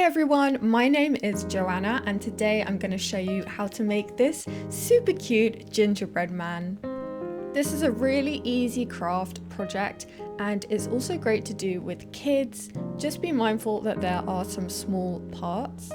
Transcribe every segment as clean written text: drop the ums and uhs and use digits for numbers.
everyone, my name is Joanna and today I'm going to show you how to make this super cute gingerbread man. This is a really easy craft project and it's also great to do with kids. Just be mindful that there are some small parts.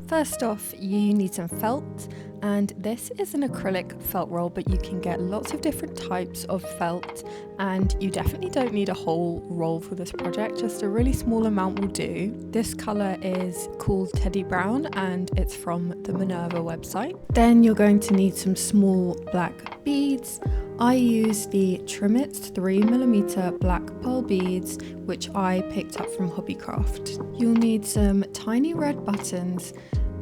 First off, you need some felt, and this is an acrylic felt roll, but you can get lots of different types of felt, and you definitely don't need a whole roll for this project, just a really small amount will do. This colour is called Teddy Brown and it's from the Minerva website. Then you're going to need some small black beads. I use the Trimmits 3mm black pearl beads, which I picked up from Hobbycraft. You'll need some tiny red buttons.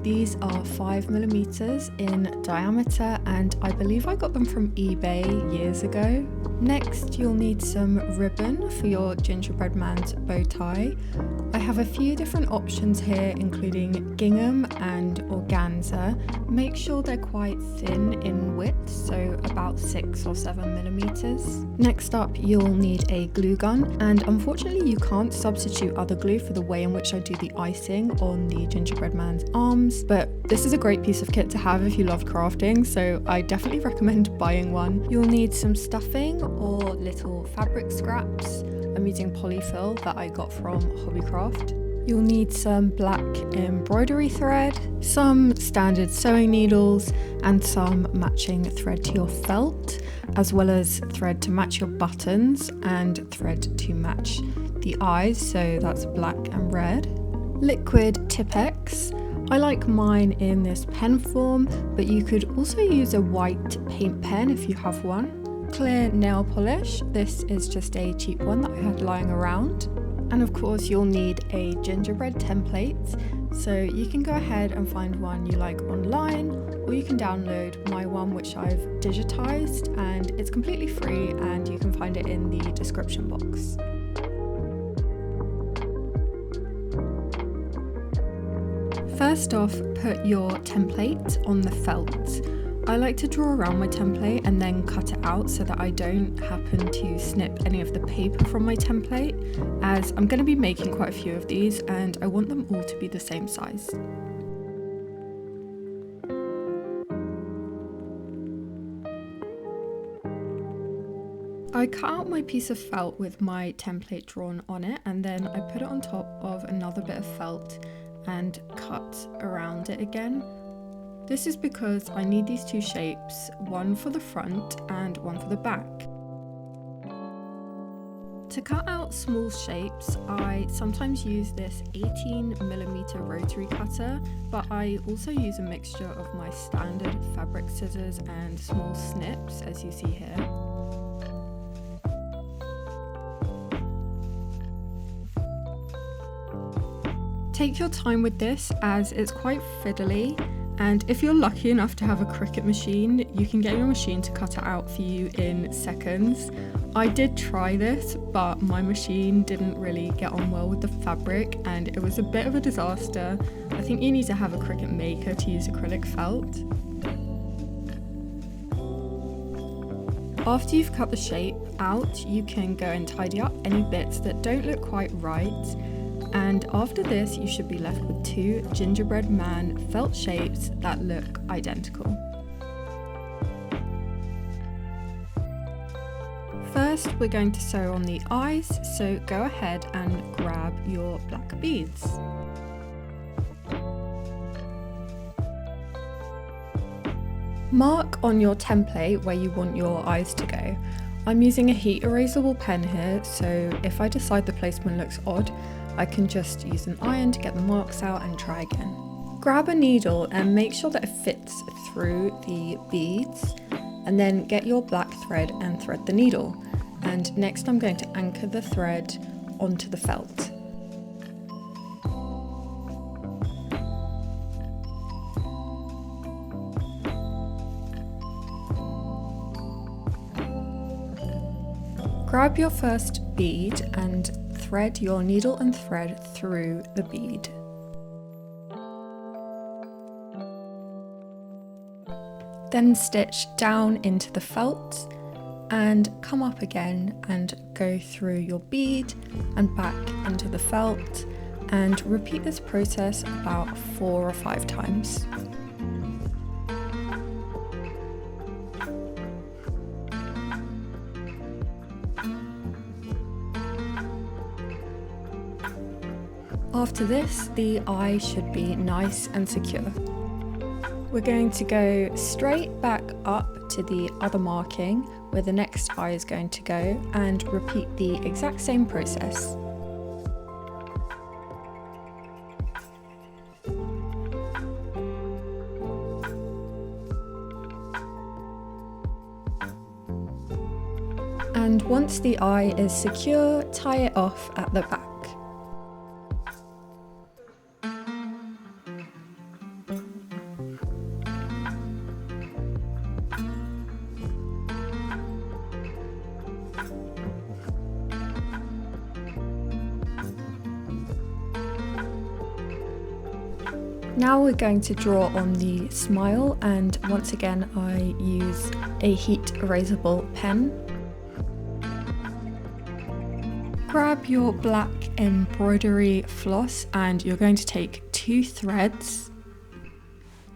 These are 5mm in diameter and I believe I got them from eBay years ago. Next, you'll need some ribbon for your gingerbread man's bow tie. I have a few different options here, including gingham and organza. Make sure they're quite thin in width, so about 6 or 7mm. Next up, you'll need a glue gun, and unfortunately you can't substitute other glue for the way in which I do the icing on the gingerbread man's arms, but this is a great piece of kit to have if you love crafting, so I definitely recommend buying one. You'll need some stuffing or little fabric scraps. I'm using polyfill that I got from Hobbycraft. You'll need some black embroidery thread, some standard sewing needles, and some matching thread to your felt, as well as thread to match your buttons and thread to match the eyes, so that's black and red. Liquid Tipp-Ex. I like mine in this pen form, but you could also use a white paint pen if you have one. Clear nail polish. This is just a cheap one that I had lying around. And of course you'll need a gingerbread template, so you can go ahead and find one you like online, or you can download my one which I've digitized, and it's completely free and you can find it in the description box. First off, put your template on the felt. I like to draw around my template and then cut it out so that I don't happen to snip any of the paper from my template, as I'm going to be making quite a few of these and I want them all to be the same size. I cut out my piece of felt with my template drawn on it, and then I put it on top of another bit of felt and cut around it again. This is because I need these two shapes, one for the front and one for the back. To cut out small shapes, I sometimes use this 18mm rotary cutter, but I also use a mixture of my standard fabric scissors and small snips, as you see here. Take your time with this as it's quite fiddly, and if you're lucky enough to have a Cricut machine, you can get your machine to cut it out for you in seconds. I did try this, but my machine didn't really get on well with the fabric and it was a bit of a disaster. I think you need to have a Cricut maker to use acrylic felt. After you've cut the shape out, you can go and tidy up any bits that don't look quite right. And after this, you should be left with two gingerbread man felt shapes that look identical. First, we're going to sew on the eyes, so go ahead and grab your black beads. Mark on your template where you want your eyes to go. I'm using a heat erasable pen here, so if I decide the placement looks odd, I can just use an iron to get the marks out and try again. Grab a needle and make sure that it fits through the beads, and then get your black thread and thread the needle. And next I'm going to anchor the thread onto the felt. Grab your first bead and thread your needle and thread through the bead. Then stitch down into the felt and come up again and go through your bead and back into the felt, and repeat this process about 4 or 5 times. After this, the eye should be nice and secure. We're going to go straight back up to the other marking where the next eye is going to go and repeat the exact same process. And once the eye is secure, tie it off at the back. Now we're going to draw on the smile, and once again I use a heat erasable pen. Grab your black embroidery floss and you're going to take 2 threads,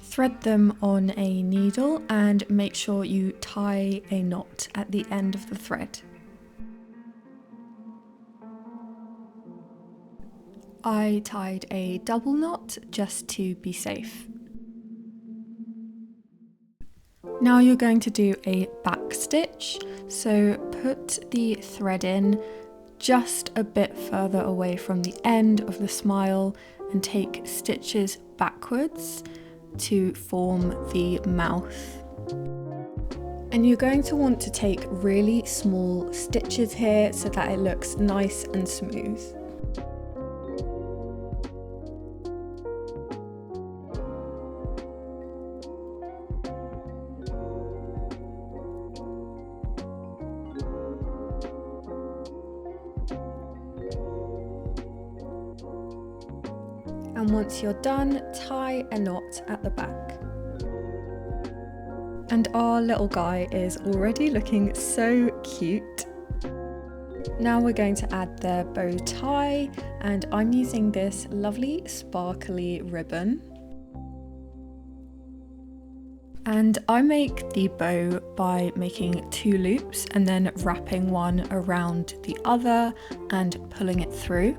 thread them on a needle and make sure you tie a knot at the end of the thread. I tied a double knot just to be safe. Now you're going to do a back stitch, so put the thread in just a bit further away from the end of the smile and take stitches backwards to form the mouth. And you're going to want to take really small stitches here so that it looks nice and smooth. And once you're done, tie a knot at the back. And our little guy is already looking so cute. Now we're going to add the bow tie, and I'm using this lovely sparkly ribbon. And I make the bow by making 2 loops and then wrapping one around the other and pulling it through.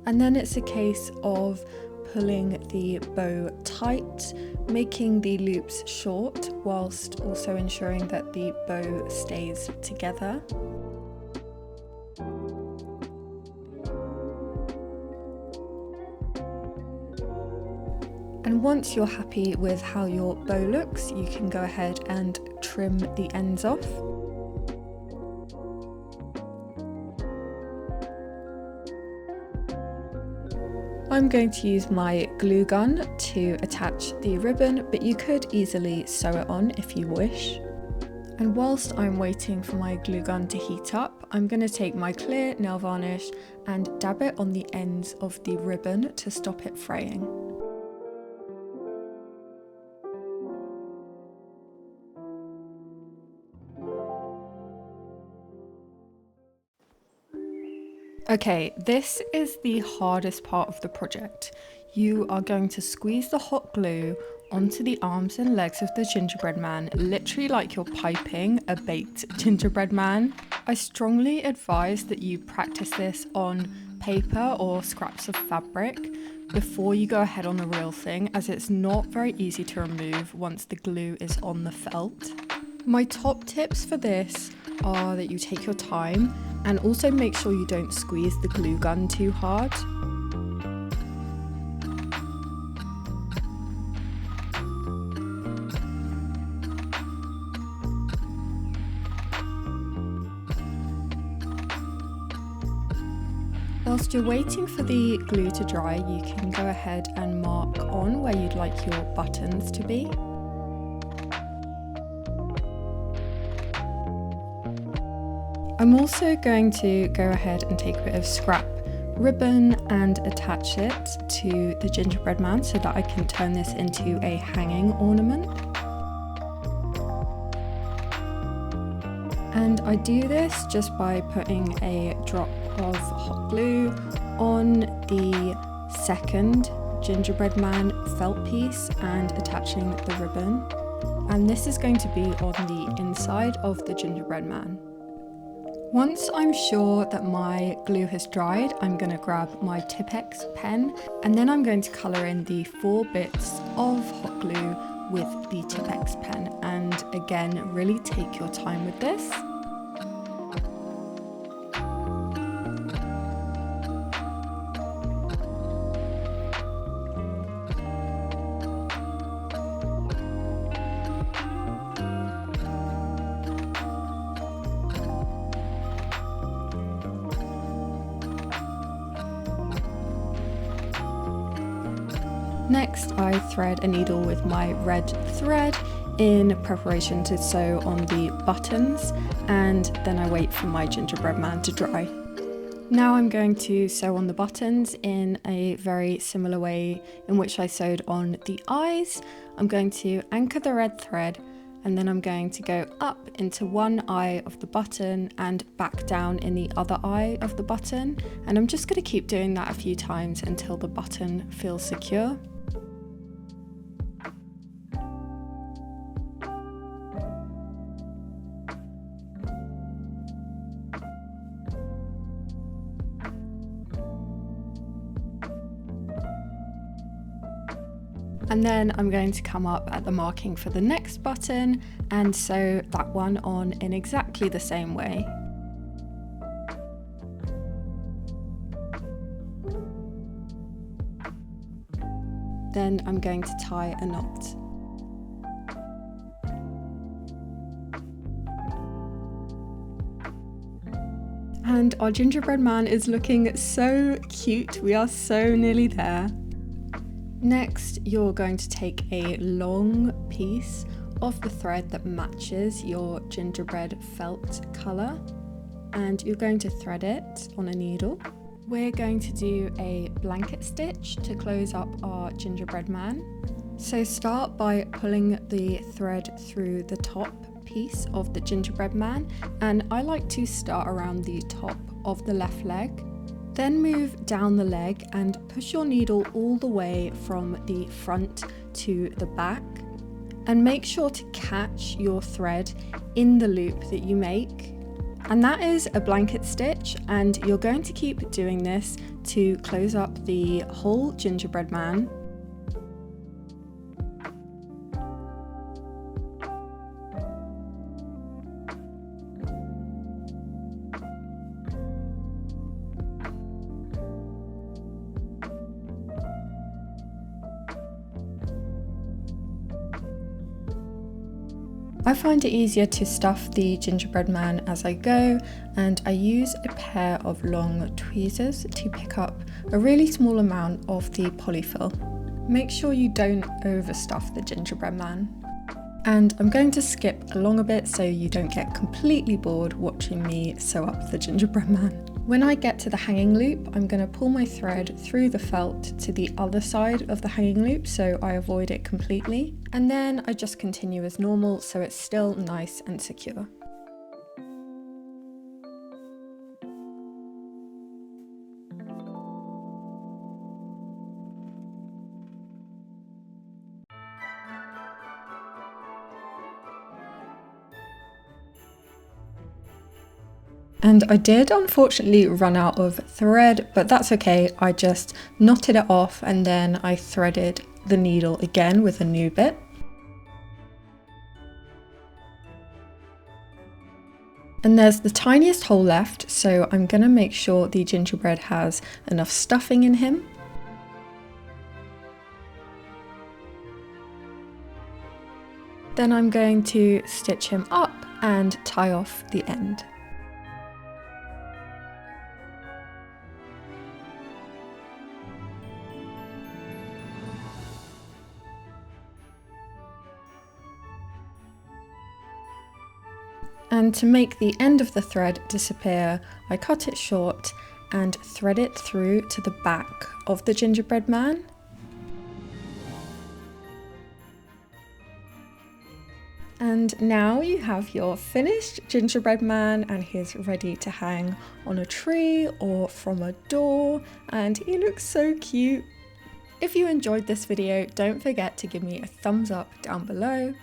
And then it's a case of pulling the bow tight, making the loops short whilst also ensuring that the bow stays together. And once you're happy with how your bow looks, you can go ahead and trim the ends off. I'm going to use my glue gun to attach the ribbon, but you could easily sew it on if you wish. And whilst I'm waiting for my glue gun to heat up, I'm going to take my clear nail varnish and dab it on the ends of the ribbon to stop it fraying. Okay, this is the hardest part of the project. You are going to squeeze the hot glue onto the arms and legs of the gingerbread man, literally like you're piping a baked gingerbread man. I strongly advise that you practice this on paper or scraps of fabric before you go ahead on the real thing, as it's not very easy to remove once the glue is on the felt. My top tips for this are that you take your time and also make sure you don't squeeze the glue gun too hard. Whilst you're waiting for the glue to dry, you can go ahead and mark on where you'd like your buttons to be. I'm also going to go ahead and take a bit of scrap ribbon and attach it to the gingerbread man so that I can turn this into a hanging ornament. And I do this just by putting a drop of hot glue on the second gingerbread man felt piece and attaching the ribbon. And this is going to be on the inside of the gingerbread man. Once I'm sure that my glue has dried, I'm going to grab my Tipp-Ex pen and then I'm going to colour in the 4 bits of hot glue with the Tipp-Ex pen, and again, really take your time with this. Next, I thread a needle with my red thread in preparation to sew on the buttons, and then I wait for my gingerbread man to dry. Now I'm going to sew on the buttons in a very similar way in which I sewed on the eyes. I'm going to anchor the red thread, and then I'm going to go up into one eye of the button and back down in the other eye of the button. And I'm just going to keep doing that a few times until the button feels secure. And then I'm going to come up at the marking for the next button and sew that one on in exactly the same way. Then I'm going to tie a knot. And our gingerbread man is looking so cute. We are so nearly there. Next, you're going to take a long piece of the thread that matches your gingerbread felt colour, and you're going to thread it on a needle. We're going to do a blanket stitch to close up our gingerbread man. So start by pulling the thread through the top piece of the gingerbread man, and I like to start around the top of the left leg. Then move down the leg and push your needle all the way from the front to the back, and make sure to catch your thread in the loop that you make. And that is a blanket stitch, and you're going to keep doing this to close up the whole gingerbread man. I find it easier to stuff the gingerbread man as I go, and I use a pair of long tweezers to pick up a really small amount of the polyfill. Make sure you don't overstuff the gingerbread man. And I'm going to skip along a bit so you don't get completely bored watching me sew up the gingerbread man. When I get to the hanging loop, I'm going to pull my thread through the felt to the other side of the hanging loop so I avoid it completely. And then I just continue as normal so it's still nice and secure. And I did unfortunately run out of thread, but that's okay. I just knotted it off and then I threaded the needle again with a new bit. And there's the tiniest hole left, so I'm gonna make sure the gingerbread has enough stuffing in him. Then I'm going to stitch him up and tie off the end. And to make the end of the thread disappear, I cut it short and thread it through to the back of the gingerbread man. And now you have your finished gingerbread man, and he's ready to hang on a tree or from a door, and he looks so cute. If you enjoyed this video, don't forget to give me a thumbs up down below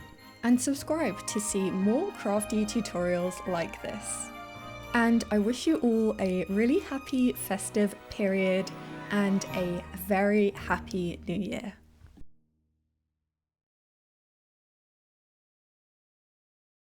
and subscribe to see more crafty tutorials like this. And I wish you all a really happy festive period and a very happy new year.